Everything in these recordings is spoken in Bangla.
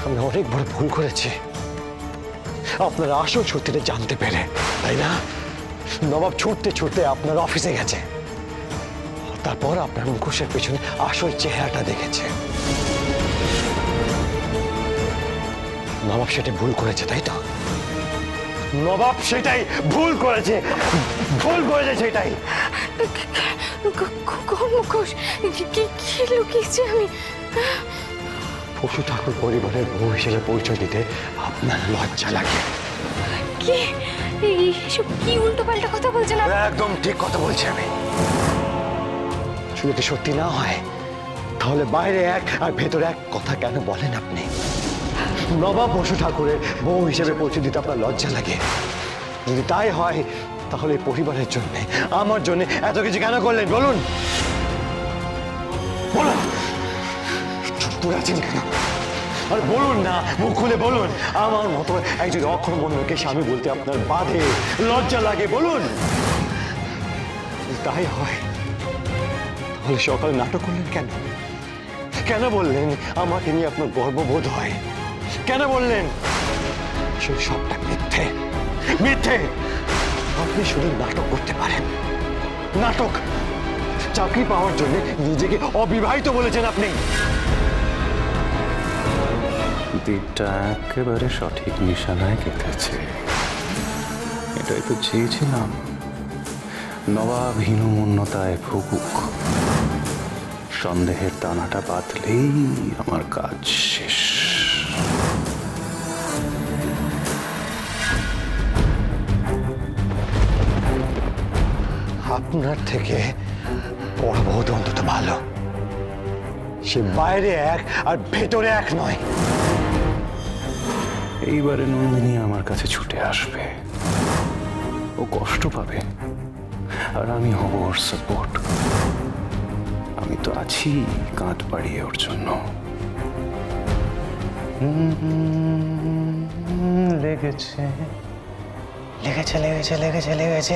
আমি অনেক বড় ভুল করেছি আপনার আসল সত্যিটা জানতে পেরে, তাই না? নবাব ছুটতে ছুটতে আপনার অফিসে গেছে, তারপর আপনার মুখোশের পেছনে আসল চেহারাটা দেখেছে। নবাব সেটাই ভুল করেছে, তাই তো? নবাব সেটাই ভুল করেছে, সেটাই। কোন মুখোশ? কি লুকিয়েছি আমি? পশু ঠাকুর পরিবারের বউ হিসেবে পরিচয় দিতে আপনার লজ্জা লাগে? কি এইসব কি উল্টো পাল্টা কথা বলছেন আপনি? একদম ঠিক কথা বলছি আমি। যদি সত্যি না হয় তাহলে বাইরে এক আর ভেতরে এক কথা কেন বলেন আপনি? নবাব পশু ঠাকুরের বউ হিসেবে পরিচয় দিতে আপনার লজ্জা লাগে? যদি তাই হয় তাহলে পরিবারের জন্য, আমার জন্য এত কিছু কেন করলেন বলুন? বলুন, চুপ করে আছেন কেন? আর বলুন না, মুখ খুলে বলুন। আমার মতো একজন অকর্মণ্যকে স্বামী বলতে আপনার বাধে, লজ্জা লাগে, বলুন। তাই হয় তাহলে সকালে নাটক করলেন কেন? কেন বললেন আমাকে নিয়ে আপনার গর্ববোধ হয়? কেন বললেন সেই সবটা মিথ্যে? মিথ্যে! আপনি শুধু নাটক করতে পারেন, নাটক। চাকরি পাওয়ার জন্য নিজেকে অবিবাহিত বলেছেন আপনি। দিকটা একেবারে সঠিক নিশানায় গেঁথেছে। এটাই তো চেয়েছিলাম, নবাব হীনমন্যতায় ভুগুক। সন্দেহের দানাটা বাঁধলেই আমার কাজ শেষ। আপনার থেকে বড় বহুত অন্তত ভালো, সে বাইরে এক আর ভেতরে এক নয়। এইবারে নন্দিনী আমার কাছে ছুটে আসবে, ও কষ্ট পাবে, আর আমি হব ওর সাপোর্ট। আমি তো আছি কাঁধ বাড়িয়ে ওর জন্য। লেগেছে লেগেছে লেগেছে লেগেছে লেগেছে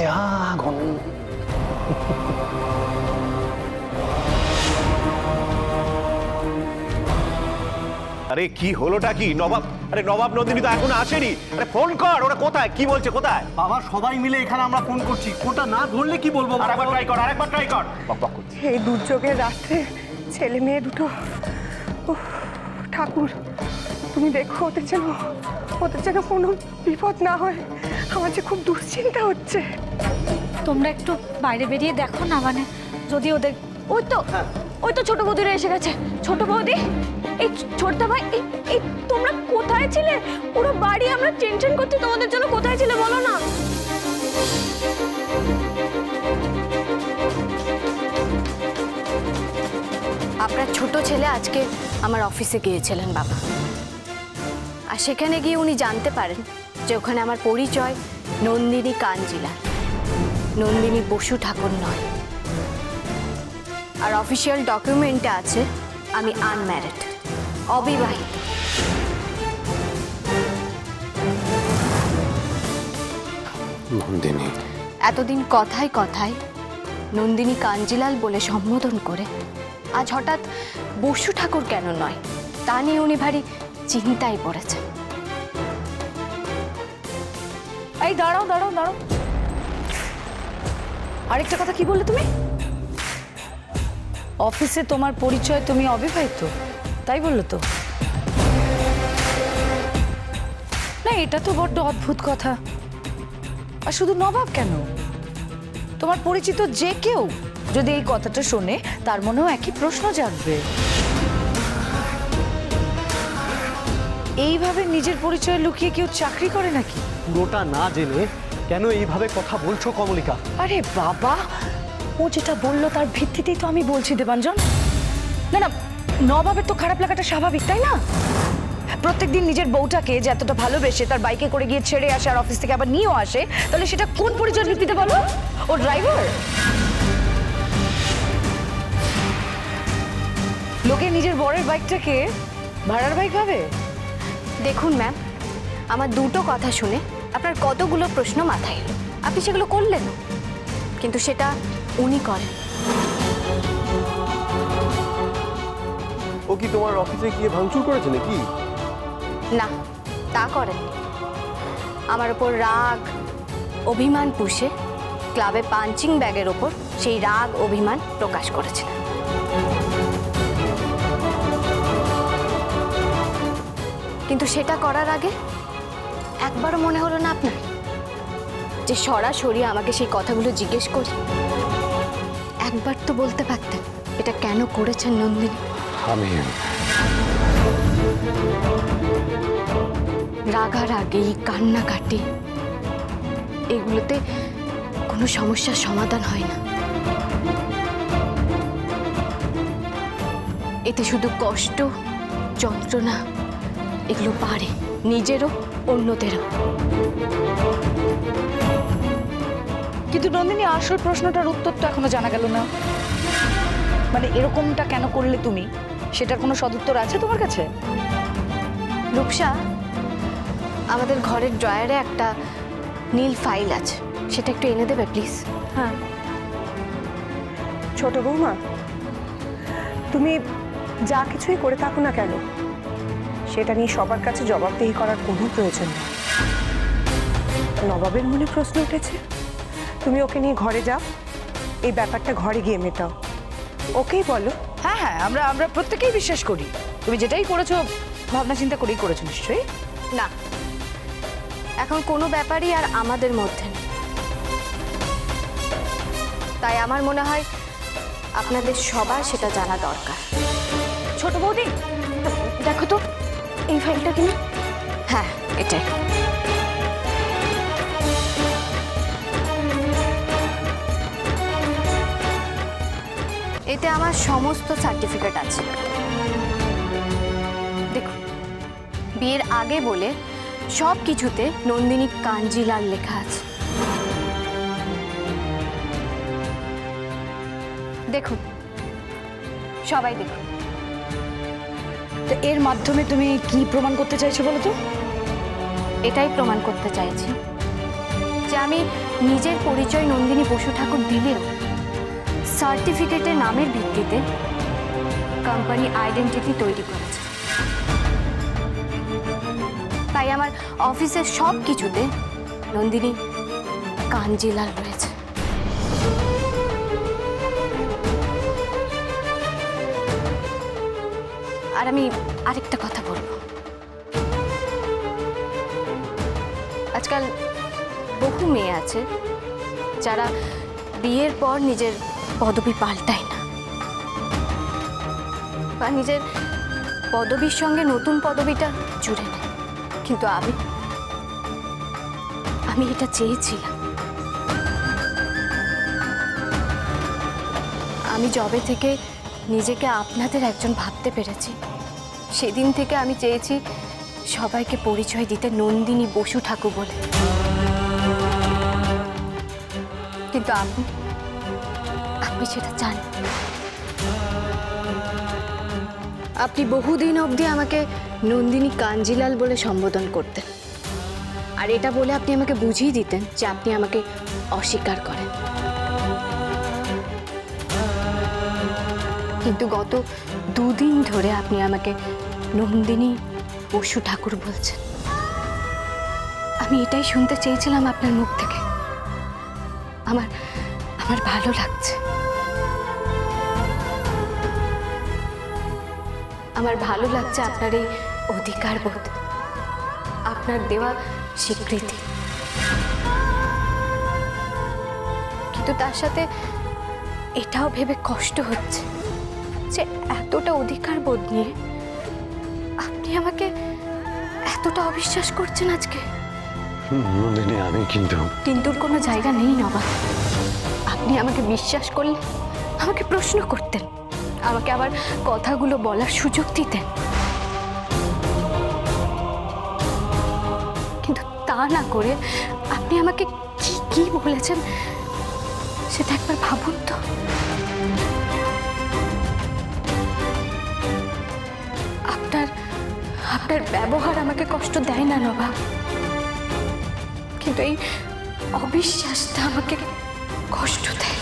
আগুন। আরে কি হলোটা কি নবাব? আরে নবাব নন্দিনী তো এখনো আসেনি। আরে ফোন কর, ওরা কোথায়, কি বলছে, কোথায়? বাবা সবাই মিলে এখানে আমরা ফোন করছি, ফোনটা না ধরলে কি বলবো? আরেকবার ট্রাই কর, আরেকবার ট্রাই কর। বক বক করছে। এই দুর্যোগের রাত্রে ছেলে মেয়ে দুটো, উফ, ঠাকুর তুমি দেখো ওদের যেন কোনো বিপদ না হয়। আমার যে খুব দুশ্চিন্তা হচ্ছে। তোমরা একটু বাইরে বেরিয়ে দেখো না, মানে যদি ওদের ওই তো ছোট বৌদিরা এসে গেছে। ছোট বৌদি, এই ছোটদা ভাই, এই তোমরা কোথায় ছিলে? পুরো বাড়ি আমরা টেনশন করছি তোমাদের জন্য। কোথায় ছিলে বলো না? আপনার ছোট ছেলে আজকে আমার অফিসে গিয়েছিলেন বাবা, আর সেখানে গিয়ে উনি জানতে পারেন যে ওখানে আমার পরিচয় নন্দিনী কাঞ্জিলাল, নন্দিনী বসু ঠাকুর নয়। আর অফিসিয়াল ডকুমেন্টে আছে আমি আনম্যারিড, অবিবাহিত। নন্দিনী, এতদিন কথায় কথায় নন্দিনী কাঞ্জিলাল বলে সম্বোধন করে আজ হঠাৎ বসু ঠাকুর কেন নয় তা নিয়ে উনি ভারী চিন্তায় পড়েছেন। এই দাঁড়াও দাঁড়াও দাঁড়াও, আরেকটা কথা কি বললে তুমি? অফিসে তোমার পরিচয় তুমি অবিবাহিত, তাই বললো তো? না, এটা তো বড্ড অদ্ভুত কথা। আর শুধু নবাব কেন, তোমার পরিচিত যে কেউ যদি এই কথাটা শোনে তার মনেও একই প্রশ্ন জাগবে। এইভাবে নিজের পরিচয় লুকিয়ে কেউ চাকরি করে নাকি? পুরোটা না জেনে কেন এইভাবে কথা বলছো কমলিকা? আরে বাবা, ও যেটা বললো তার ভিত্তিতেই তো আমি বলছি দেবাঞ্জন। না না, নবাবের তো খারাপ লাগাটা স্বাভাবিক, তাই না? প্রত্যেকদিন নিজের বউটাকে যে এতটা ভালোবেসে তার বাইকে করে গিয়ে ছেড়ে আসে আর অফিস থেকে আবার নিয়েও আসে, তাহলে সেটা কোন পরিচয়ের ভিত্তিতে বলো? ও ড্রাইভার? লোকে নিজের বরের বাইকটাকে ভাড়ার বাইক ভাবে? দেখুন ম্যাম, আমার দুটো কথা শুনে আপনার কতগুলো প্রশ্ন মাথায় এলো, আপনি সেগুলো করলেন, কিন্তু সেটা উনি করেন। ও কি তোমার অফিসে গিয়ে ভাঙচুর করেছে নাকি? না, তা করেননি। আমার ওপর রাগ অভিমান পুষে ক্লাবে পাঞ্চিং ব্যাগের ওপর সেই রাগ অভিমান প্রকাশ করেছিলেন। কিন্তু সেটা করার আগে একবারও মনে হলো না আপনার যে সরাসরি আমাকে সেই কথাগুলো জিজ্ঞেস করি? একবার তো বলতে পারতেন এটা কেন করেছেন নন্দিনী। আমি রাগারাগি, কান্নাকাটি, এগুলোতে কোনো সমস্যার সমাধান হয় না। এতে শুধু কষ্ট, যন্ত্রণা এগুলো বাড়ে, নিজেরও অন্যদেরও। কিন্তু নন্দিনী, আসল প্রশ্নটার উত্তর তো এখনো জানা গেল না। মানে এরকমটা কেন করলে তুমি, সেটার কোনো সদুত্তর আছে তোমার কাছে? রূপসা, আমাদের ঘরের ড্রয়ারে একটা নীল ফাইল আছে, সেটা একটু এনে দেবে প্লিজ? হ্যাঁ। ছোট বৌমা, তুমি যা কিছুই করে থাকো না কেন, সেটা নিয়ে সবার কাছে জবাবদিহি করার কোনো প্রয়োজন নেই। নবাবের মনে প্রশ্ন উঠেছে, তুমি ওকে নিয়ে ঘরে যাও, এই ব্যাপারটা ঘরে গিয়ে মেটাও। ওকেই বলো। হ্যাঁ হ্যাঁ, আমরা প্রত্যেকেই বিশ্বাস করি তুমি যেটাই করেছো ভাবনা চিন্তা করেই করেছো নিশ্চয়ই। না, এখন কোনো ব্যাপারই আর আমাদের মধ্যে নেই। তাই আমার মনে হয় আপনাদের সবার সেটা জানা দরকার। ছোট বৌদি, দেখো তো এই ফাইলটা কিনা। হ্যাঁ, এটাই। এতে আমার সমস্ত সার্টিফিকেট আছে। দেখুন, বিয়ের আগে বলে সব কিছুতে নন্দিনী কাঞ্জিলাল লেখা আছে। দেখুন, সবাই দেখুন। তো এর মাধ্যমে তুমি কি প্রমাণ করতে চাইছো বলো তো? এটাই প্রমাণ করতে চাইছি যে আমি নিজের পরিচয় নন্দিনী বসু ঠাকুর দিলেও সার্টিফিকেটের নামের ভিত্তিতে কোম্পানি আইডেন্টিটি তৈরি করেছে। তাই আমার অফিসের সব কিছুতে নন্দিনী কাঞ্জিলাল রয়েছে। আর আমি আরেকটা কথা বলবো, আজকাল বহু মেয়ে আছে যারা বিয়ের পর নিজের পদবি পাল্টায় না, বা নিজের পদবির সঙ্গে নতুন পদবিটা জুড়ে নেয়। কিন্তু আমি এটা চেয়েছিলাম। আমি যবে থেকে নিজেকে আপনাদের একজন ভাবতে পেরেছি, সেদিন থেকে আমি চেয়েছি সবাইকে পরিচয় দিতে নন্দিনী বসু ঠাকুর বলে। কিন্তু আপনি সেটা চান। আপনি বহুদিন অবধি আমাকে নন্দিনী কাঞ্জিলাল বলে সম্বোধন করতেন, আর এটা বলে আপনি আমাকে বুঝিয়ে দিতেন যে আপনি আমাকে অস্বীকার করেন। কিন্তু গত দুদিন ধরে আপনি আমাকে নন্দিনী বসু ঠাকুর বলছেন। আমি এটাই শুনতে চেয়েছিলাম আপনার মুখ থেকে। আমার ভালো লাগছে। আমার ভালো লাগছে আপনার এই অধিকার বোধ, আপনার দেওয়া স্বীকৃতি। কিন্তু তার সাথে এটাও ভেবে কষ্ট হচ্ছে যে এতটা অধিকার বোধ নিয়ে আপনি আমাকে এতটা অবিশ্বাস করছেন আজকে। নন্দিনী, আমি কিন্তুর কোনো জায়গা নেই নবাব। আপনি আমাকে বিশ্বাস করলে আমাকে প্রশ্ন করতেন, আমাকে আবার কথাগুলো বলার সুযোগ দিতেন। কিন্তু তা না করে আপনি আমাকে কি কি বলেছেন সেটা একবার ভাবুন তো। আপনার ব্যবহার আমাকে কষ্ট দেয় না নবাব, কিন্তু এই অবিশ্বাসটা আমাকে কষ্ট দেয়।